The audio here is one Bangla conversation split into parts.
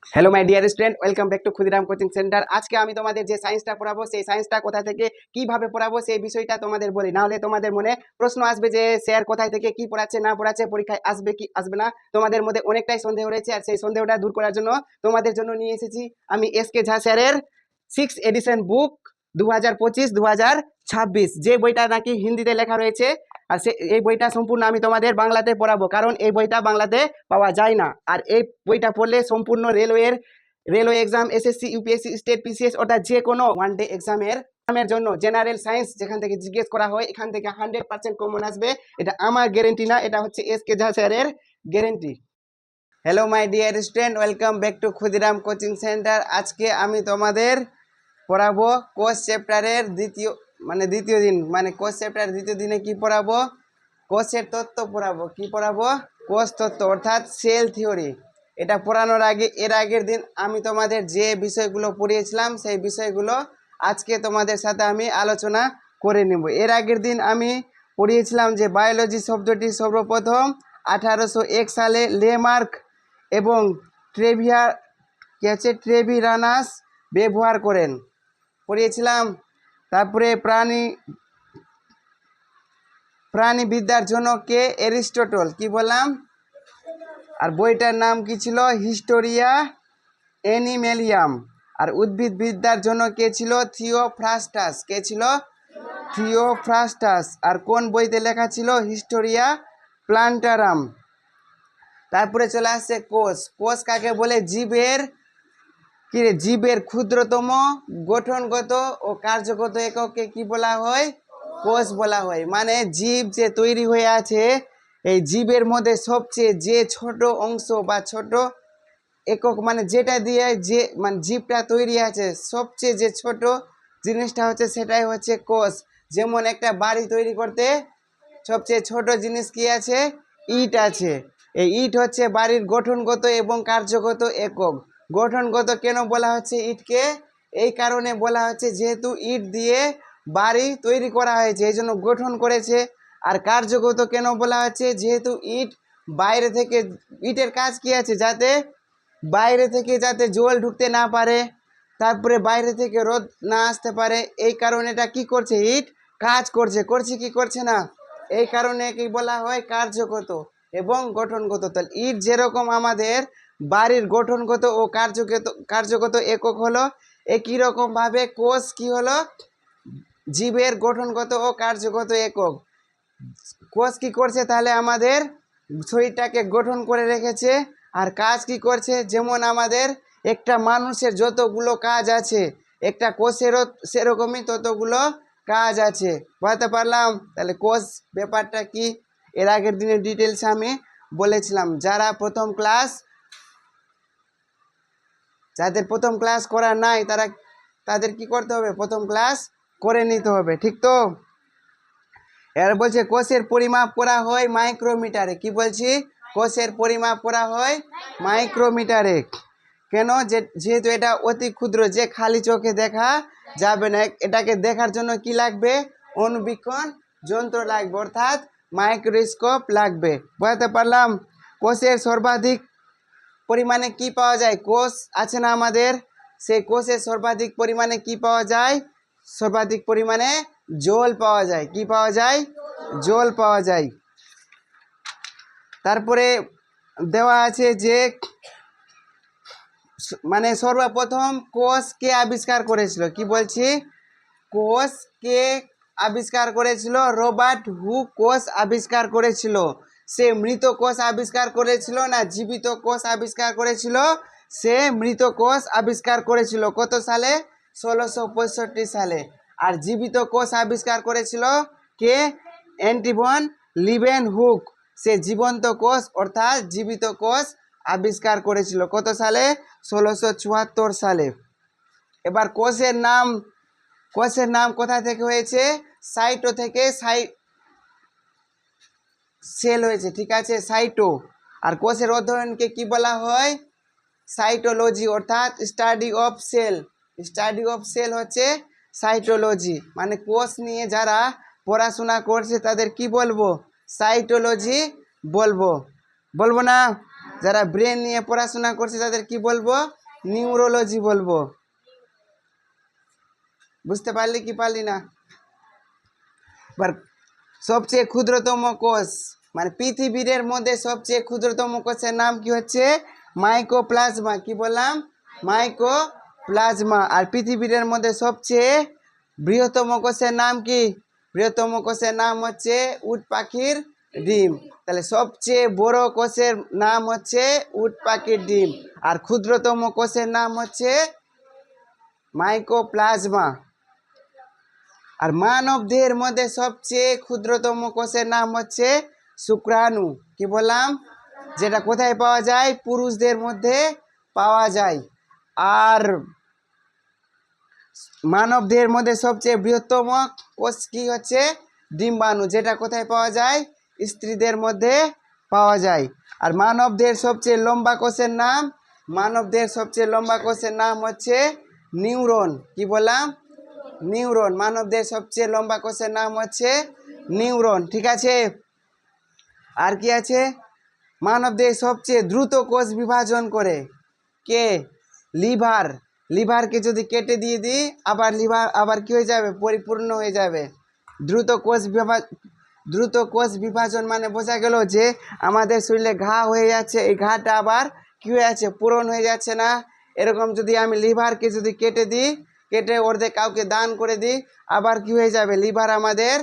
Hello my dear student, welcome back to Khudiram coaching centre. আজকে আমি তোমাদের যে সায়েন্সটা পড়াবো সেই সায়েন্সটা কোথা থেকে কিভাবে পড়াবো সেই বিষয়টা তোমাদের বলি, না হলে তোমাদের মনে প্রশ্ন আসবে যে স্যার কোথায় থেকে কি পড়াচ্ছে না পড়াচ্ছে, পরীক্ষায় আসবে কি আসবে না। তোমাদের মধ্যে অনেকটাই সন্দেহ রয়েছে, আর সেই সন্দেহটা দূর করার জন্য তোমাদের জন্য নিয়ে এসেছি আমি এসকে ঝা স্যারের 6 এডিশন বুক 2025-2026, যে বইটা নাকি হিন্দিতে লেখা রয়েছে। আর এই বইটা সম্পূর্ণ আমি তোমাদের বাংলাতে পড়াবো, কারণ এই বইটা বাংলাতে পাওয়া যায় না। আর এই বইটা পড়লে সম্পূর্ণ railway exam, SSC, UPSC, state, PCS অর্থাৎ যে কোনো ওয়ান ডে এক্সামের জন্য জেনারেল সায়েন্স যেখান থেকে জিজ্ঞেস করা হয় এখান থেকে 100% কমন আসবে। এটা আমার গ্যারেন্টি না, এটা হচ্ছে এসকে ঝা স্যারের guarantee. Hello my dear student, welcome back to Khudiram coaching centre. আজকে আমি তোমাদের পড়াবো কোর্স চ্যাপ্টারের দ্বিতীয় দিন, মানে কোর্স চ্যাপ্টারের দ্বিতীয় দিনে কি পড়াবো? কোষের তত্ত্ব পড়াবো। কি পড়াবো? কোষ তত্ত্ব অর্থাৎ সেল থিওরি। এটা পড়ানোর আগে এর আগের দিন আমি তোমাদের যে বিষয়গুলো পড়িয়েছিলাম সেই বিষয়গুলো আজকে তোমাদের সাথে আমি আলোচনা করে নেব। এর আগের দিন আমি পড়িয়েছিলাম যে বায়োলজি শব্দটি সর্বপ্রথম 1801 সালে লেমার্ক এবং ট্রেভিরানাস ব্যবহার করেন, পড়িয়েছিলাম। তারপরে প্রাণীবিদ্যার জনক কে? অ্যারিস্টটল। কি বললাম? আর বইটার নাম কি ছিল? হিস্টোরিয়া অ্যানিমেলিয়াম। আর উদ্ভিদবিদ্যার জনক কে ছিল? থিওফ্রাস্টাস। কে ছিল? থিওফ্রাস্টাস। আর কোন বইতে লেখা ছিল? হিস্টোরিয়া প্লান্টারাম। তারপরে চলে আসছে কোষ। কোষ কাকে বলে? জীবের ক্ষুদ্রতম গঠনগত ও কার্যগত এককে কি বলা হয়? কোষ বলা হয়। মানে জীব যে তৈরি হয়ে আছে, এই জীবের মধ্যে সবচেয়ে যে ছোট অংশ বা ছোট একক, মানে যেটা দিয়ে যে মানে জীবটা তৈরি আছে সবচেয়ে যে ছোট জিনিসটা হচ্ছে সেটাই হচ্ছে কোষ। যেমন একটা বাড়ি তৈরি করতে সবচেয়ে ছোট জিনিস কি আছে? ইট আছে। এই ইট হচ্ছে বাড়ির গঠনগত এবং কার্যগত একক। গঠনগত কেন বলা হচ্ছে ইটকে? এই কারণে বলা হচ্ছে যেহেতু ইট দিয়ে বাড়ি তৈরি করা হয়েছে এই জন্য গঠন করেছে। আর কার্যগত কেন বলা হচ্ছে? যেহেতু ইট বাইরে থেকে, ইটের কাজ কি আছে? যাতে জল ঢুকতে না পারে, তারপরে বাইরে থেকে রোদ না আসতে পারে। এই কারণে এটা কি করছে? ইট কাজ করছে কি করছে না? এই কারণে কি বলা হয়? কার্যগত এবং গঠনগত। তাহলে ইট যেরকম আমাদের বাড়ির গঠনগত ও কার্যগত একক হলো, একই রকম ভাবে কোষ কি হলো? জীবের গঠনগত ও কার্যগত একক। কোষ কি করছে? তাহলে আমাদের শরীরটাকে গঠন করে রেখেছে। আর কাজ কি করছে? যেমন আমাদের একটা মানুষের যতগুলো কাজ আছে একটা কোষেরও সেরকমই ততগুলো কাজ আছে। বুঝতে পারলাম? তাহলে কোষ ব্যাপারটা কি এর আগের দিনে ডিটেলসে আমি বলেছিলাম। যাদের প্রথম ক্লাস করা নাই তাদের কি করতে হবে? প্রথম ক্লাস করে নিতে হবে, ঠিক তো? এর বলছে কোষের পরিমাপ করা হয় মাইক্রোমিটারে। কি বলছি? কোষের পরিমাপ করা হয় মাইক্রোমিটারে। কেন? যেহেতু এটা অতি ক্ষুদ্র, যে খালি চোখে দেখা যাবে না। এটাকে দেখার জন্য কি লাগবে? অণুবীক্ষণ যন্ত্র লাগবে, অর্থাৎ মাইক্রোস্কোপ লাগবে। বুঝতে পারলাম? কোষের সর্বাধিক পরিমাণে কি পাওয়া যায়? কোষ আছে না আমাদের, সেই কোষের সর্বাধিক পরিমাণে কি পাওয়া যায়? সর্বাধিক পরিমাণে জল পাওয়া যায়। কি পাওয়া যায়? জল পাওয়া যায়। তারপরে দেওয়া আছে যে মানে সর্বপ্রথম কোষ কে আবিষ্কার করেছিল? কি বলছি? কোষ কে আবিষ্কার করেছিল? রবার্ট হুক কোষ আবিষ্কার করেছিল। সে মৃত কোষ আবিষ্কার করেছিল না জীবিত কোষ আবিষ্কার করেছিল? সে মৃত কোষ আবিষ্কার করেছিল। কত সালে? 1665 সালে। আর জীবিত কোষ আবিষ্কার করেছিল কে? অ্যান্টন লিডেনহুক। সে জীবন্ত কোষ অর্থাৎ জীবিত কোষ আবিষ্কার করেছিল। কত সালে? 1674 সালে। এবার কোষের নাম কোথা থেকে হয়েছে? সাইটো থেকে সেল হয়েছে, ঠিক আছে? সাইটো। আর কোষের অধ্যয়নকে কি বলা হয়? সাইটোলজি, অর্থাৎ study of cell. Study of cell হচ্ছে সাইটোলজি। মানে কোষ নিয়ে যারা পড়াশোনা করছে তাদের কি বলবো? সাইটোলজি বলবো না? যারা ব্রেন নিয়ে পড়াশোনা করছে তাদের কি বলবো? নিউরোলজি বলবো। বুঝতে পারলি কি পারলি না? এবার সবচেয়ে ক্ষুদ্রতম কোষ, মানে পৃথিবীর মধ্যে সবচেয়ে ক্ষুদ্রতম কোষের নাম কি হচ্ছে? মাইকোপ্লাজমা। কি বললাম? মাইকোপ্লাজমা। আর পৃথিবীর মধ্যে সবচেয়ে বৃহত্তম কোষের নাম কি? বৃহত্তম কোষের নাম হচ্ছে উট পাখির ডিম। তাহলে সবচেয়ে বড় কোষের নাম হচ্ছে উট পাখির ডিম, আর ক্ষুদ্রতম কোষের নাম হচ্ছে মাইকোপ্লাজমা। আর মানব দেহের মধ্যে সবচেয়ে ক্ষুদ্রতম কোষের নাম হচ্ছে শুক্রাণু। কি বললাম? যেটা কোথায় পাওয়া যায়? পুরুষদের মধ্যে পাওয়া যায়। আর মানব দেহের মধ্যে সবচেয়ে বৃহত্তম কোষ কি হচ্ছে? ডিম্বাণু, যেটা কোথায় পাওয়া যায়? স্ত্রীদের মধ্যে পাওয়া যায়। আর মানব দেহের সবচেয়ে লম্বা কোষের নাম, মানব দেহের সবচেয়ে লম্বা কোষের নাম হচ্ছে নিউরন। কি বললাম? নিউরন। মানব দেহের সবচেয়ে লম্বা কোষের নাম হচ্ছে নিউরন। ঠিক আছে? আর কি আছে? মানব দেহে সবচেয়ে দ্রুত কোষ বিভাজন করে কে? লিভার। লিভারকে যদি কেটে দিয়ে দিই, আবার লিভার আবার কি হয়ে যাবে? পরিপূর্ণ হয়ে যাবে। দ্রুত কোষ বিভাজন মানে বোঝা গেল যে আমাদের শরীরে ঘা হয়ে যাচ্ছে, এই ঘাটা আবার কি হয়ে যাচ্ছে? পূরণ হয়ে যাচ্ছে না। এরকম যদি আমি লিভারকে যদি কেটে দিই, কেটে অর্ধেক কাউকে দান করে দিই, আবার কি হয়ে যাবে? লিভার আমাদের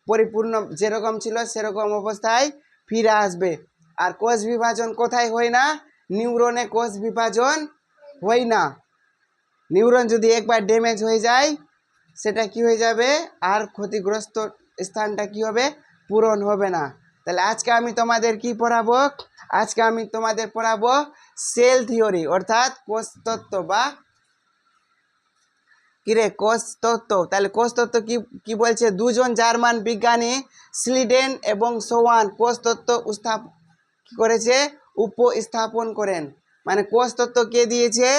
পরিপূর্ণ যেরকম ছিল সেরকম অবস্থায় ফিরে আসবে। আর কোষ বিভাজন কোথায় হয় না? নিউরনে কোষ বিভাজন হয় না। নিউরন যদি একবার ড্যামেজ হয়ে যায়, সেটা কি হয়ে যাবে? আর ক্ষতিগ্রস্ত স্থানটা কি হবে? পূরণ হবে না। তাহলে আজকে আমি তোমাদের কি পড়াবো? আজকে আমি তোমাদের পড়াবো সেল থিওরি, অর্থাৎ কোষ তত্ত্ব বা কিরে কোষ তত্ত্ব। তাহলে কোষ তত্ত্ব কি কি বলছে? দুজন জার্মান বিজ্ঞানী স্লিডেন এবং সোয়ান কোষ তত্ত্ব কি করেছে? উপস্থাপন করেন। মানে কোষ তত্ত্ব কে দিয়েছে?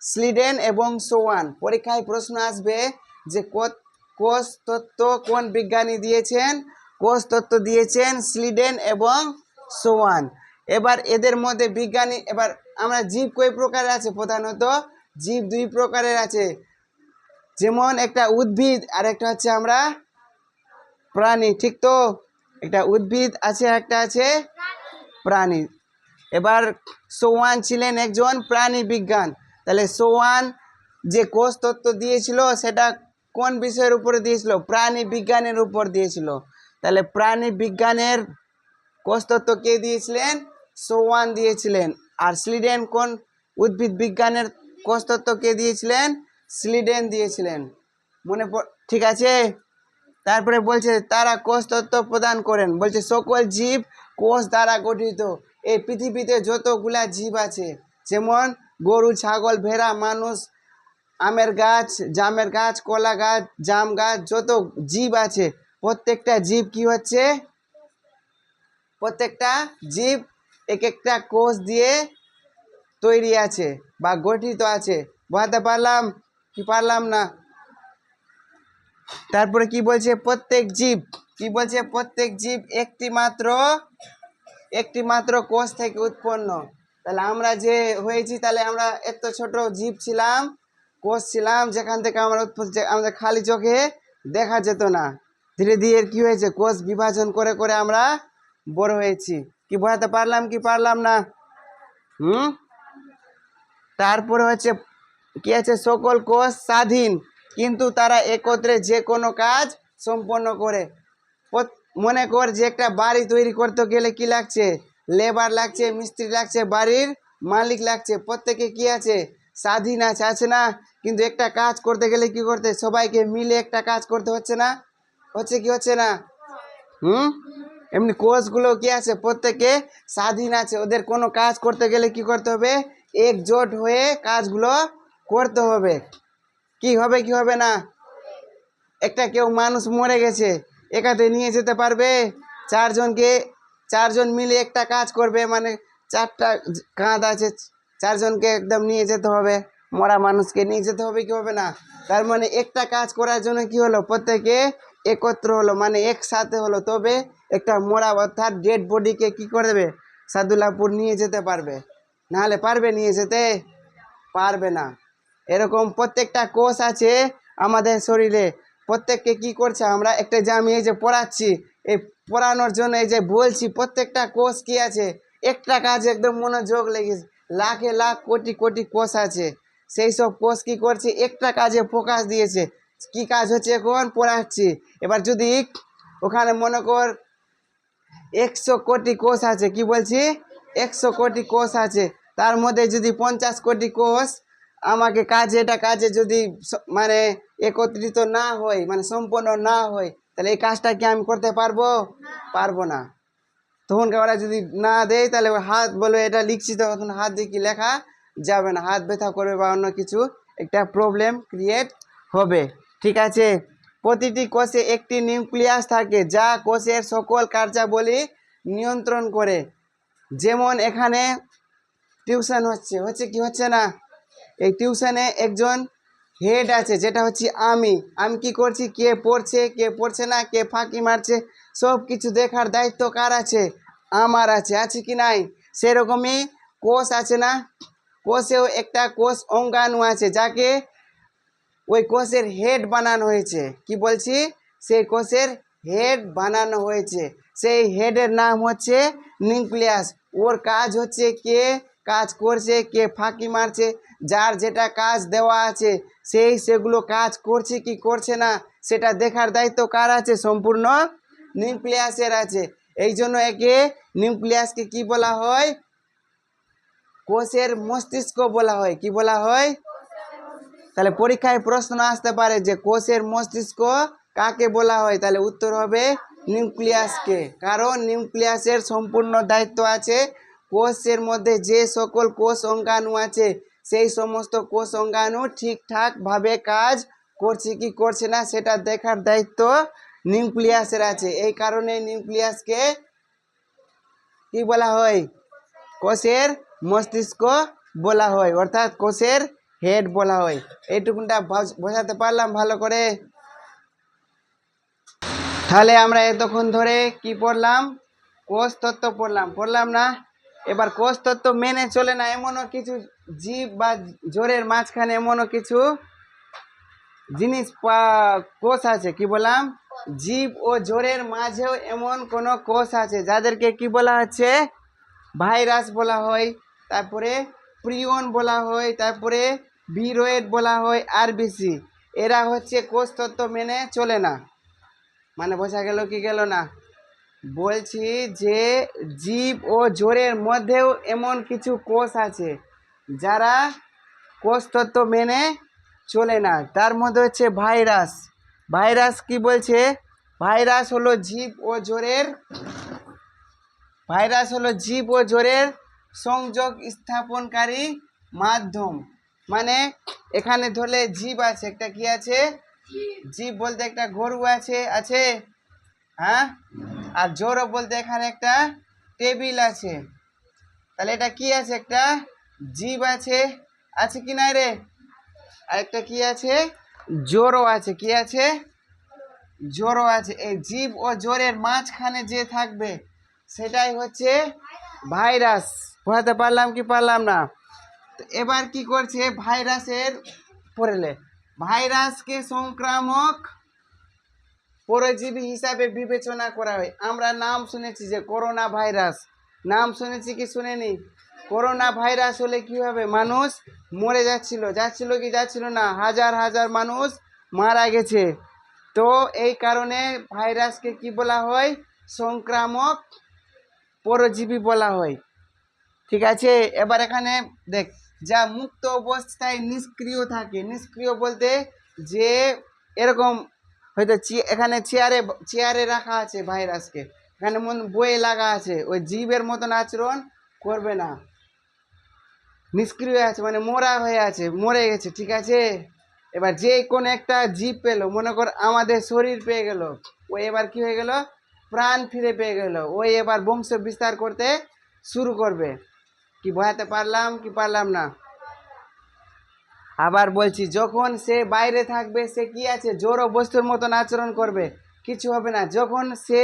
স্লিডেন এবং সোয়ান। পরীক্ষায় প্রশ্ন আসবে যে কোষ তত্ত্ব কোন বিজ্ঞানী দিয়েছেন? কোষ তত্ত্ব দিয়েছেন স্লিডেন এবং সোয়ান। এবার এদের মধ্যে বিজ্ঞানী, এবার আমরা জীব কয় প্রকারের আছে? প্রধানত জীব দুই প্রকারের আছে, যেমন একটা উদ্ভিদ আর একটা হচ্ছে আমরা প্রাণী। ঠিক তো? একটা উদ্ভিদ আছে, একটা আছে প্রাণী। এবার সোয়ান ছিলেন একজন প্রাণী বিজ্ঞান। তাহলে সোয়ান যে কোষ তত্ত্ব দিয়েছিল সেটা কোন বিষয়ের উপরে দিয়েছিল? প্রাণী বিজ্ঞানের উপর দিয়েছিল। তাহলে প্রাণী বিজ্ঞানের কোষ তত্ত্ব কে দিয়েছিলেন? সোয়ান দিয়েছিলেন। আর স্লিডেন কোন উদ্ভিদ বিজ্ঞানের কোষ তত্ত্ব কে দিয়েছিলেন? স্লিডেন দিয়েছিলেন। ঠিক আছে? তারপরে বলছে তারা কোষ তত্ত্ব প্রদান করেন। বলছে সকল জীব কোষ দ্বারা গঠিত। এই পৃথিবীতে যতগুলা জীব আছে, যেমন গরু, ছাগল, ভেড়া, মানুষ, আমের গাছ, জামের গাছ, কলা গাছ, জাম গাছ, যত জীব আছে প্রত্যেকটা জীব কি হচ্ছে? প্রত্যেকটা জীব এক একটা কোষ দিয়ে তৈরি আছে বা গঠিত আছে। বুঝতে পারলাম কি পারলাম না? তারপরে কি বলছে? প্রত্যেক জীব, কি বলছে? প্রত্যেক জীব একটি মাত্র কোষ থেকে উৎপন্ন। তাহলে আমরা যে হয়েছি, তাহলে আমরা এত ছোট জীব ছিলাম, কোষ ছিলাম, যেখান থেকে আমরা আমাদের খালি চোখে দেখা যেত না। ধীরে ধীরে কি হয়েছে? কোষ বিভাজন করে করে আমরা বড় হয়েছি। কি বোঝাতে পারলাম কি পারলাম না? তারপরে হচ্ছে কি আছে? সকল কোষ স্বাধীন, কিন্তু তারা একত্রে যে কোনো কাজ সম্পন্ন করে। মনে কর যে একটা বাড়ি তৈরি করতে গেলে কি লাগছে? লেবার লাগছে, মিস্ত্রি লাগছে, বাড়ির মালিক লাগছে। প্রত্যেকে কি আছে? স্বাধীন আছে, আছে না? কিন্তু একটা কাজ করতে গেলে কি করতে? সবাইকে মিলে একটা কাজ করতে হচ্ছে না? হচ্ছে কি হচ্ছে না? এমনি কোষগুলো কি আছে? প্রত্যেকে স্বাধীন আছে। ওদের কোনো কাজ করতে গেলে কি করতে হবে? একজোট হয়ে কাজগুলো করতে হবে। কি হবে কি হবে না? একটা কেউ মানুষ মরে গেছে, একাতে নিয়ে যেতে পারবে? চারজন মিলে একটা কাজ করবে, মানে চারটা কাঁধ আছে, চারজনকে একদম নিয়ে যেতে হবে, মরা মানুষকে নিয়ে যেতে হবে। কি হবে না? তার মানে একটা কাজ করার জন্য কি হলো? প্রত্যেকে একত্র হলো, মানে একসাথে হলো, তবে একটা মরা অর্থাৎ ডেড বডিকে কি করে দেবে? সাদুল্লাপুর নিয়ে যেতে পারবে? নাহলে পারবে নিয়ে যেতে? পারবে না। এরকম প্রত্যেকটা কোষ আছে আমাদের শরীরে। প্রত্যেককে কি করছে আমরা একটা যে আমি এই যে পড়াচ্ছি, এই পড়ানোর জন্য এই যে বলছি, প্রত্যেকটা কোষ কি আছে, একটা কাজ একদম মনোযোগ লেগেছে। লাখে লাখ কোটি কোটি কোষ আছে, সেই সব কোষ কি করছে, একটা কাজে ফোকাস দিয়েছে। কি কাজ হচ্ছে? এখন পড়াচ্ছি। এবার যদি ওখানে মনে কর 100 কোটি কোষ আছে, কি বলছি, 100 কোটি কোষ আছে, তার মধ্যে যদি 50 কোটি কোষ আমাকে কাজে যদি মানে একত্রিত না হয়, মানে সম্পন্ন না হয়, তাহলে এই কাজটা কি আমি করতে পারবো? পারবো না। তখন ওরা যদি না দেয়, তাহলে হাত বলবে এটা লিখছি, তখন হাত দিয়ে কি লেখা যাবে না, হাত ব্যথা করবে বা অন্য কিছু একটা প্রবলেম ক্রিয়েট হবে। ঠিক আছে। প্রতিটি কোষে একটি নিউক্লিয়াস থাকে যা কোষের সকল কার্যাবলী নিয়ন্ত্রণ করে। যেমন এখানে টিউশন হচ্ছে কি হচ্ছে না, এই টিউশনে একজন হেড আছে, যেটা হচ্ছে আমি কি করছি, কে পড়ছে কে পড়ছে না, কে ফাঁকি মারছে, সব কিছু দেখার দায়িত্ব কার আছে? আমার আছে কি নাই? সেরকমই কোষ আছে না, কোষেও একটা কোষ অঙ্গাণু আছে, যাকে ওই কোষের হেড বানানো হয়েছে। কি বলছি? সেই কোষের হেড বানানো হয়েছে। সেই হেডের নাম হচ্ছে নিউক্লিয়াস। ওর কাজ হচ্ছে কে কাজ করছে, কে ফাঁকি মারছে, যার যেটা কাজ দেওয়া আছে সেগুলো কাজ করছে কি করছে না, সেটা দেখার দায়িত্ব কার আছে? সম্পূর্ণ নিউক্লিয়াসের আছে। এই জন্য একে নিউক্লিয়াসকে কি বলা হয়? কোষের মস্তিষ্ক বলা হয়। কি বলা হয়? তাহলে পরীক্ষায় প্রশ্ন আসতে পারে যে কোষের মস্তিষ্ক কাকে বলা হয়, তাহলে উত্তর হবে নিউক্লিয়াসকে। কারণ নিউক্লিয়াসের সম্পূর্ণ দায়িত্ব আছে কোষের মধ্যে যে সকল কোষ অঙ্গাণু আছে, সেই সমস্ত কোষ অঙ্গাণু ঠিকঠাক ভাবে কাজ করছে কি করছে না, সেটা দেখার দায়িত্ব নিউক্লিয়াসের আছে। এই কারণে নিউক্লিয়াসকে কি বলা হয়? কোষের মস্তিষ্ক বলা হয়, অর্থাৎ কোষের হেড বলা হয়। এইটুকুনটা বোঝাতে পারলাম ভালো করে? তাহলে আমরা এতক্ষণ ধরে কি পড়লাম? কোষ তত্ত্ব পড়লাম না? এবার কোষ তত্ত্ব মেনে চলে না এমনও কিছু জীব বা জোরের মাঝখানে এমনও কিছু জিনিস কোষ আছে। কি বললাম? জীব ও জোরের মাঝেও এমন কোন কোষ আছে যাদেরকে কি বলা হচ্ছে? ভাইরাস বলা হয়, তারপরে প্রিয়ন বলা হয়, তারপরে ভিরয়েড বলা হয়, আরবিসি। এরা হচ্ছে কোষ তত্ত্ব মেনে চলে না। মানে বোঝা গেল কি গেল না? বলছি যে জীব ও জোরের মধ্যেও এমন কিছু কোষ আছে যারা কোষ তত্ত্ব মেনে চলে না। তার মধ্যে হচ্ছে ভাইরাস। ভাইরাস কি বলছে? ভাইরাস হলো জীব ও জোরের সংযোগ স্থাপনকারী মাধ্যম। মানে এখানে ধরলে জীব আছে, একটা কি আছে? জীব বলতে একটা গরু আছে হ্যাঁ, আর জোড় বলতে এখানে একটা টেবিল আছে। তাহলে এটা কি আছে? একটা জীব আছে কি নাই রে? আর একটা কি আছে? জোড়ও আছে। কি আছে? জোড়ও আছে। এই জীব ও জোরের মাঝখানে যে থাকবে সেটাই হচ্ছে ভাইরাস। বোঝাতে পারলাম কি পারলাম না? এবার কি করছে ভাইরাসের পড়লে, ভাইরাসকে সংক্রামক পরজীবী হিসাবে বিবেচনা করা হয়। আমরা নাম শুনেছি যে করোনা ভাইরাস, নাম শুনেছি কি শুনেনি? করোনা ভাইরাস হলে কি হবে? মানুষ মরে যাচ্ছিল কি যাচ্ছিল না? হাজার হাজার মানুষ মারা গেছে। তো এই কারণে ভাইরাসকে কি বলা হয়? সংক্রামক পরজীবী বলা হয়। ঠিক আছে। এবার এখানে দেখ, যা মুক্ত অবস্থায় নিষ্ক্রিয় থাকে। নিষ্ক্রিয় বলতে যে এরকম হয়তো এখানে চেয়ারে রাখা আছে ভাইরাসকে, এখানে বইয়ে লাগা আছে, ওই জীবের মতন আচরণ করবে না, নিষ্ক্রিয় আছে, মানে মরা হয়ে আছে, মরে গেছে। ঠিক আছে। এবার যে কোনো একটা জীব পেলো, মনে কর আমাদের শরীর পেয়ে গেল, ওই এবার কি হয়ে গেল? প্রাণ ফিরে পেয়ে গেল, ওই এবার বংশ বিস্তার করতে শুরু করবে। কি বোঝাতে পারলাম কি পারলাম না? আবার বলছি, যখন সে বাইরে থাকবে সে কি আছে? জড় বস্তুর মতন আচরণ করবে, কিছু হবে না। যখন সে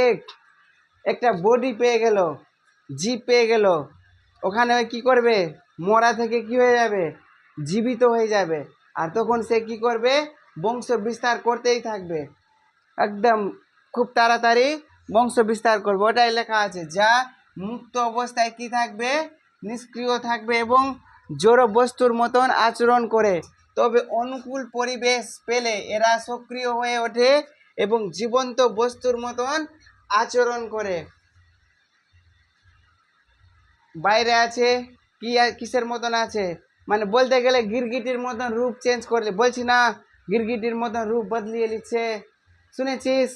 একটা বডি পেয়ে গেল, জীব পেয়ে গেল, ওখানে কি করবে, মরা থেকে কি হয়ে যাবে, জীবিত হয়ে যাবে। আর তখন সে কি করবে, বংশ বিস্তার করতেই থাকবে, একদম খুব তাড়াতাড়ি বংশ বিস্তার করবে। ওটাই লেখা আছে, যা মুক্ত অবস্থায় কি থাকবে, নিষ্ক্রিয় থাকবে এবং জড় বস্তুর মতন আচরণ করে। তবে অনুকূল পরিবেশ পেলে এরা সক্রিয় হয়ে ওঠে এবং জীবন্ত বস্তুর মতন আচরণ করে। বাইরে আছে কি, কিসের মতন আছে, মানে বলতে গেলে গিরগিটির মতন রূপ চেঞ্জ করলে, বলছি না গিরগিটির মতন রূপ বদলিয়ে নিচ্ছে, শুনেছিস?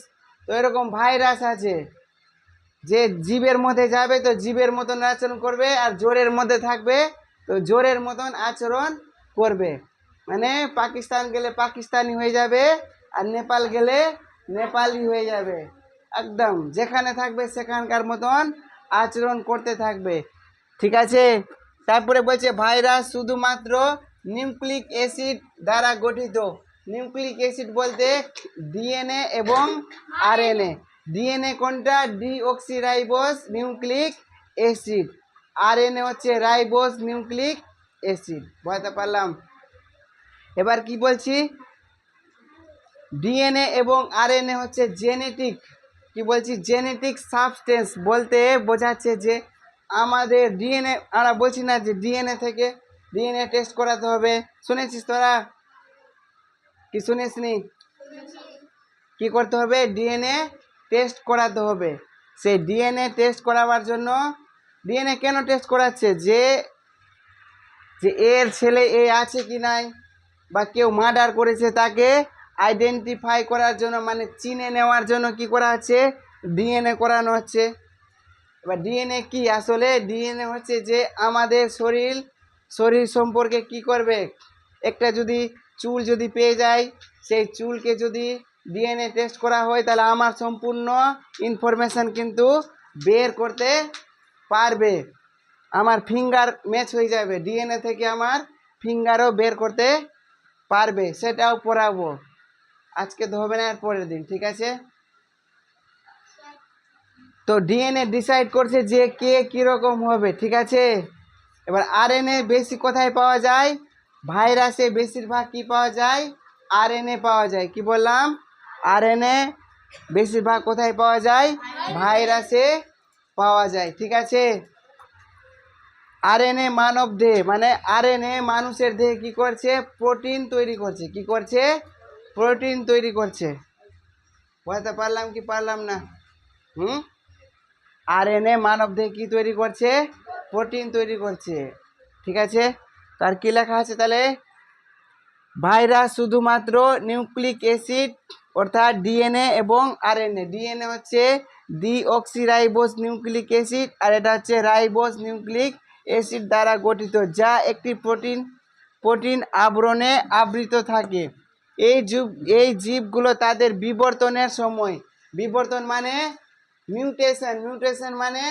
তো এরকম ভাইরাস আছে, যে জীবের মধ্যে যাবে তো জীবের মতন আচরণ করবে, আর জোরের মধ্যে থাকবে তো জোরের মতন আচরণ করবে। মানে পাকিস্তান গেলে পাকিস্তানি হয়ে যাবে, আর নেপাল গেলে নেপালি হয়ে যাবে, একদম যেখানে থাকবে সেখানকার মতন আচরণ করতে থাকবে। ঠিক আছে, তারপরে বলছে ভাইরাস শুধুমাত্র নিউক্লিক অ্যাসিড দ্বারা গঠিত। নিউক্লিক অ্যাসিড বলতে ডিএনএ এবং আরএনএ। ডিএনএ কোনটা, ডিঅক্সিরাইবোজ নিউক্লিক অ্যাসিড। আরএনএ হচ্ছে রাইবোজ নিউক্লিক অ্যাসিড। বুঝতে পারলাম? এবার কি বলছি, ডিএনএ এবং আরএনএ হচ্ছে জেনেটিক, কি বলছি, জেনেটিক সাবস্টেন্স বলতে বোঝাচ্ছে যে আমাদের ডিএনএ, আমরা বলছি না যে ডিএনএ থেকে ডিএনএ টেস্ট করাতে হবে, শুনেছিস তোরা কি শুনিসনি? কি করতে হবে, ডিএনএ টেস্ট করাতে হবে। সেই ডিএনএ টেস্ট করাবার জন্য, ডিএনএ কেন টেস্ট করাচ্ছে, যে এর ছেলে এ আছে কি নাই, বা কেউ মার্ডার করেছে তাকে আইডেন্টিফাই করার জন্য, মানে চিনে নেওয়ার জন্য কি করা হচ্ছে, ডিএনএ করানো হচ্ছে। এবার ডিএনএ কি, আসলে ডিএনএ হচ্ছে যে আমাদের শরীর সম্পর্কে কি করবে, একটা যদি চুল যদি পেয়ে যায়, সেই চুলকে যদি ডিএনএ টেস্ট করা হয় তাহলে আমার সম্পূর্ণ ইনফরমেশান কিন্তু বের করতে পারবে। আমার ফিঙ্গার ম্যাচ হয়ে যাবে, ডিএনএ থেকে আমার ফিঙ্গারও বের করতে পারবে, সেটাও পড়াবো। আজকে তো হবে না, আর পরের দিন, ঠিক আছে? তো ডিএনএ ডিসাইড করছে যে কে কীরকম হবে, ঠিক আছে? এবার আরএনএ বেশি কোথায় পাওয়া যায়, ভাইরাসে বেশিরভাগ কি পাওয়া যায়, আরএনএ পাওয়া যায়। কি বললাম, আরএনএ বেশিরভাগ কোথায় পাওয়া যায়, ভাইরাসে পাওয়া যায়, ঠিক আছে? আরএনএ মানব দেহে, মানে আরএনএ মানুষের দেহে কি করছে, প্রোটিন তৈরি করছে। কি করছে, প্রোটিন তৈরি করছে। বুঝতে পারলাম কি পারলাম না? আরএনএ মানব দেহে কি তৈরি করছে, প্রোটিন তৈরি করছে, ঠিক আছে? তার কি লেখা আছে তাহলে, ভাইরাস শুধুমাত্র নিউক্লিক অ্যাসিড অর্থাৎ ডিএনএ এবং আরএনএ। ডিএনএ হচ্ছে ডিঅক্সিরাইবোজ নিউক্লিক অ্যাসিড, আর এটা হচ্ছে রাইবোজ নিউক্লিক অ্যাসিড দ্বারা গঠিত, যা একটি প্রোটিন আবরণে আবৃত থাকে। এই জীবগুলো তাদের বিবর্তনের সময়, বিবর্তন মানে মিউটেশন মানে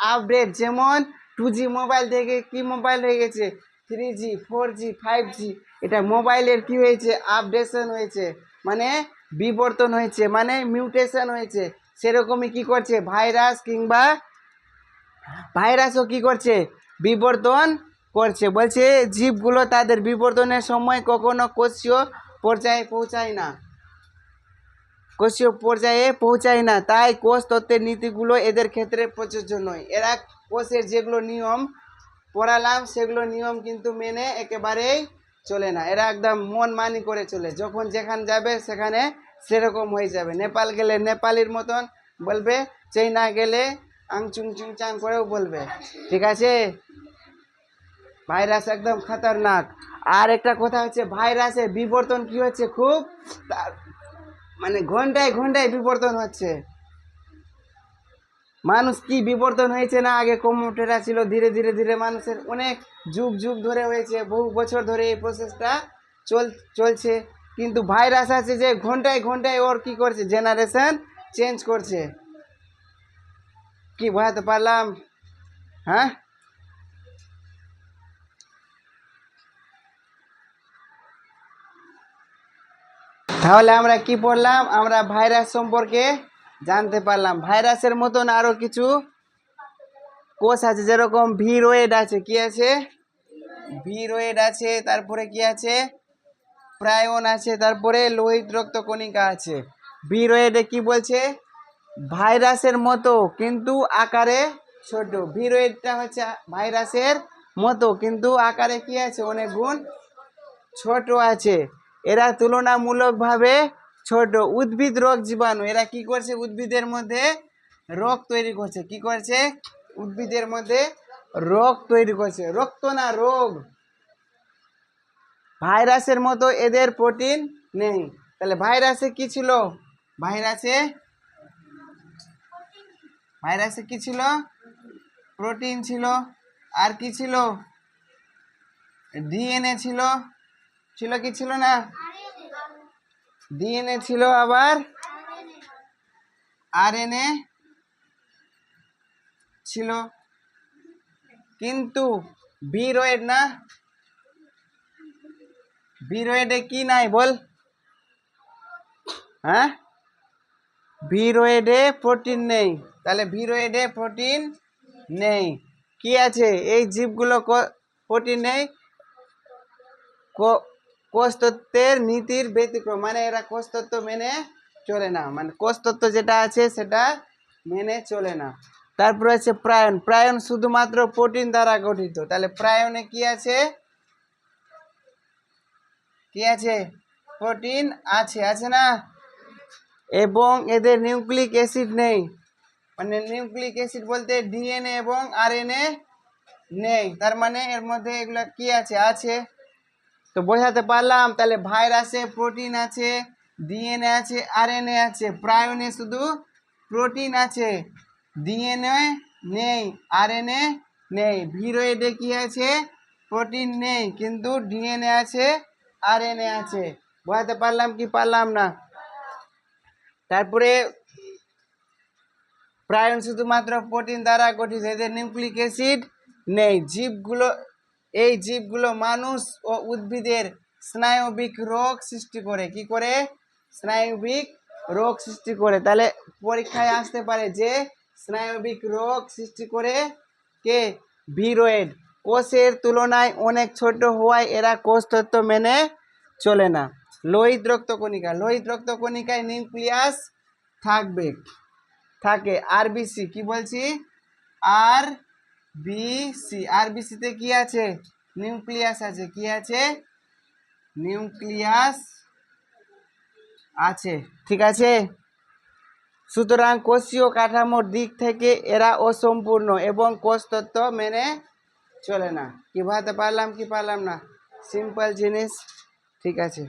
আপডেট, যেমন 2G মোবাইল থেকে কি মোবাইল হয়ে গেছে, 3G 4G 5G, এটা মোবাইলের কি হয়েছে, আপডেশন হয়েছে, মানে বিবর্তন হয়েছে, মানে মিউটেশন হয়েছে। সেরকমই কি করছে ভাইরাসও কি করছে, বিবর্তন করছে। বলছে জীবগুলো তাদের বিবর্তনের সময় কখনো কোষীয় পর্যায়ে পৌঁছায় না, তাই কোষ তত্ত্বের নীতিগুলো এদের ক্ষেত্রে প্রযোজ্য নয়। এরা কোষের যেগুলো নিয়ম পড়ালাম সেগুলো নিয়ম কিন্তু মেনে একেবারেই চলে না, এরা একদম মন মানি করে চলে, যখন যেখানে যাবে সেখানে সেরকম হয়ে যাবে। নেপাল গেলে নেপালির মতন বলবে, চাইনা গেলে আংচুং চুং চাং করেও বলবে, ঠিক আছে? ভাইরাস একদম খতরনাক। আর একটা কথা হচ্ছে, ভাইরাসের বিবর্তন কি হচ্ছে, খুব মানে ঘন্টায় বিবর্তন হচ্ছে। মানুষ কি বিবর্তন হয়েছে না, আগে কম্পিউটার ছিল, ধীরে ধীরে মানুষের অনেক যুগ ধরে হয়েছে, বহু বছর ধরে এই প্রসেসটা চলছে। কিন্তু ভাইরাস আছে যে ঘন্টায় ওর কি করছে, জেনারেশন চেঞ্জ করছে। কি বোঝাতে পারলাম? হ্যাঁ, তাহলে আমরা কি পড়লাম, আমরা ভাইরাস সম্পর্কে জানতে পারলাম। ভাইরাসের মতন আরো কিছু কোষ আছে, যেরকম ভিরোয়েড আছে, কি আছে, ভিরোয়েড আছে, তারপরে কি আছে, প্রায়ন আছে, তারপরে লোহিত রক্ত কণিকা আছে। ভিরোয়েডে কি বলছে, ভাইরাসের মতো কিন্তু আকারে ছোট। ভিরোয়েডটা হচ্ছে ভাইরাসের মতো কিন্তু আকারে কি আছে, অনেক গুণ ছোট আছে। এরা তুলনামূলকভাবে ছোট। উদ্ভিদ রোগ জীবাণু, এরা কি করছে, উদ্ভিদের মধ্যে রোগ তৈরি করছে। কি করছে, উদ্ভিদের মধ্যে রোগ তৈরি করছে, রক্ত না রোগ। ভাইরাসের মতো এদের প্রোটিন নেই। তাহলে ভাইরাসে কি ছিল, ভাইরাসে ভাইরাসে কি ছিল, প্রোটিন ছিল। আর কি ছিল, ডিএনএ ছিল, ছিল কি ছিল না, ডিএনএ ছিল, আবার আরএনএ ছিল। কিন্তু ভিরোয়েড না, ভিরোয়েডে কি নাই বল, হ্যাঁ, ভিরোয়েডে প্রোটিন নেই। তাহলে ভিরোয়েডে প্রোটিন নেই, কি আছে, এই জীবগুলো প্রোটিন নেই, কোষতত্ত্বের নীতির ব্যতিক্রম, মানে এরা কোষতত্ত্ব মেনে চলে না, মানে কোষতত্ত্ব যেটা আছে সেটা মেনে চলে না। তারপরে আছে প্রায়ন, প্রায়ন শুধুমাত্র প্রোটিন দ্বারা গঠিত। তাহলে প্রায়নে কি আছে, কি আছে, প্রোটিন আছে, আছে না, এবং এদের নিউক্লিক অ্যাসিড নেই। মানে নিউক্লিক অ্যাসিড বলতে ডিএনএ এবং আরএনএ নেই, তার মানে এর মধ্যে এগুলা কি আছে, আছে। তো বোঝাতে পারলাম, তাহলে ভাইরাসে প্রোটিন আছে, ডিএনএ আছে, আরএনএ আছে। প্রায়নে শুধু প্রোটিন আছে, ডিএনএ নেই, আরএনএ নেই। ভিরোয়েডে কি আছে, প্রোটিন নেই কিন্তু ডিএনএ আছে, আরএনএ আছে। বোঝাতে পারলাম কি পারলাম না? তারপরে প্রায়ন শুধুমাত্র প্রোটিন দ্বারা গঠিত, এদের নিউক্লিক অ্যাসিড নেই। জীবগুলো, এই জীবগুলো মানুষ ও উদ্ভিদের স্নায়বিক রোগ সৃষ্টি করে। কি করে, স্নায়বিক রোগ সৃষ্টি করে। তাহলে পরীক্ষায় আসতে পারে যে স্নায়বিক রোগ সৃষ্টি করে কে, ভিরোয়েড। কোষের তুলনায় অনেক ছোট হওয়ায় এরা কোষতত্ত্ব মেনে চলে না। লোহিত রক্ত কণিকা, লোহিত রক্ত কণিকায় নিউক্লিয়াস থাকবে, থাকে। আরবিসি, কি বলছি, আরবিসি, আরবিসিতে কি আছে, নিউক্লিয়াস আছে, কি আছে, নিউক্লিয়াস আছে, ঠিক আছে। সুতরাং কোষীয় কাঠামোর দিক থেকে এরা অসম্পূর্ণ এবং কোষতত্ত্ব মেনে চলে না। কি ভাবতে পারলাম কি পারলাম না, সিম্পল জিনিস, ঠিক আছে।